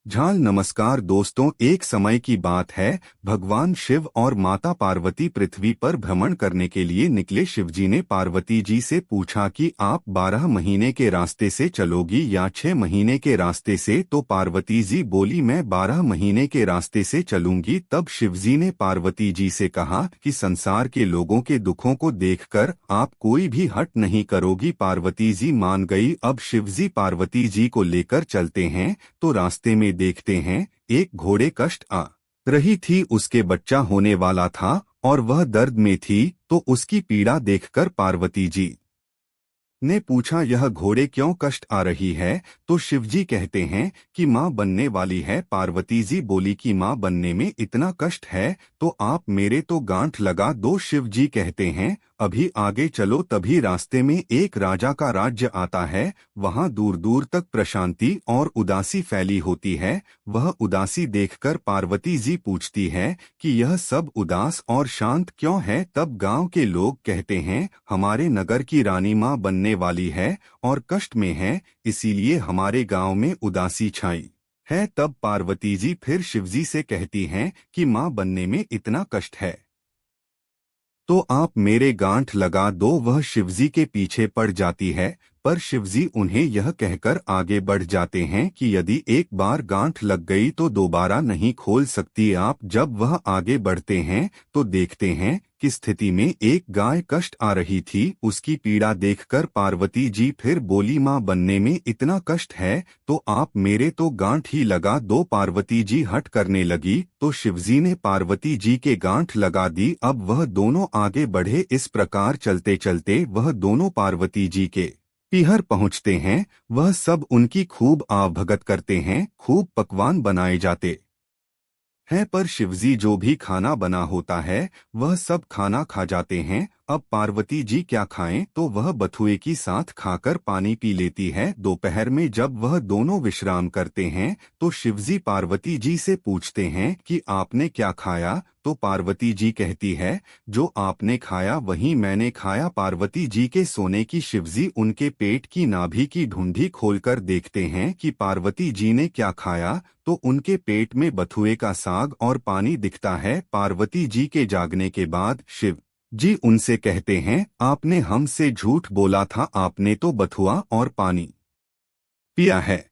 झाल नमस्कार दोस्तों, एक समय की बात है। भगवान शिव और माता पार्वती पृथ्वी पर भ्रमण करने के लिए निकले। शिवजी ने पार्वती जी से पूछा कि आप 12 महीने के रास्ते से चलोगी या 6 महीने के रास्ते से। तो पार्वती जी बोली, मैं 12 महीने के रास्ते से चलूंगी। तब शिवजी ने पार्वती जी से कहा कि संसार के लोगों के दुखों को देखकर आप कोई भी हट नहीं करोगी। पार्वती जी मान गई। अब शिवजी पार्वती जी को लेकर चलते हैं तो रास्ते में देखते हैं एक घोड़े कष्ट आ रही थी। उसके बच्चा होने वाला था और वह दर्द में थी। तो उसकी पीड़ा देखकर पार्वती जी ने पूछा, यह घोड़े क्यों कष्ट आ रही है। तो शिवजी कहते हैं कि माँ बनने वाली है। पार्वती जी बोली कि माँ बनने में इतना कष्ट है तो आप मेरे तो गांठ लगा दो। शिवजी कहते हैं अभी आगे चलो। तभी रास्ते में एक राजा का राज्य आता है। वहाँ दूर दूर तक प्रशांति और उदासी फैली होती है। वह उदासी देखकर पार्वती जी पूछती है कि यह सब उदास और शांत क्यों है। तब गांव के लोग कहते हैं हमारे नगर की रानी माँ बनने वाली है और कष्ट में है, इसीलिए हमारे गांव में उदासी छाई है। तब पार्वती जी फिर शिवजी से कहती हैं कि माँ बनने में इतना कष्ट है तो आप मेरे गांठ लगा दो। वह शिवजी के पीछे पड़ जाती है, पर शिवजी उन्हें यह कहकर आगे बढ़ जाते हैं कि यदि एक बार गांठ लग गई तो दोबारा नहीं खोल सकती आप। जब वह आगे बढ़ते हैं तो देखते हैं कि स्थिति में एक गाय कष्ट आ रही थी। उसकी पीड़ा देखकर पार्वती जी फिर बोली, माँ बनने में इतना कष्ट है तो आप मेरे तो गांठ ही लगा दो। पार्वती जी हट करने लगी तो शिवजी ने पार्वती जी के गांठ लगा दी। अब वह दोनों आगे बढ़े। इस प्रकार चलते चलते वह दोनों पार्वती जी के पीहर पहुँचते हैं। वह सब उनकी खूब आवभगत करते हैं। खूब पकवान बनाए जाते हैं, पर शिवजी जो भी खाना बना होता है वह सब खाना खा जाते हैं। अब पार्वती जी क्या खाएं तो वह बथुए की साथ खाकर पानी पी लेती है। दोपहर में जब वह दोनों विश्राम करते हैं तो शिवजी पार्वती जी से पूछते हैं कि आपने क्या खाया। तो पार्वती जी कहती है जो आपने खाया वही मैंने खाया। पार्वती जी के सोने की शिवजी उनके पेट की नाभि की ढूंढी खोलकर देखते हैं कि पार्वती जी ने क्या खाया। तो उनके पेट में बथुए का साग और पानी दिखता है। पार्वती जी के जागने के बाद शिव जी उनसे कहते हैं आपने हमसे झूठ बोला था, आपने तो बथुआ और पानी पिया है।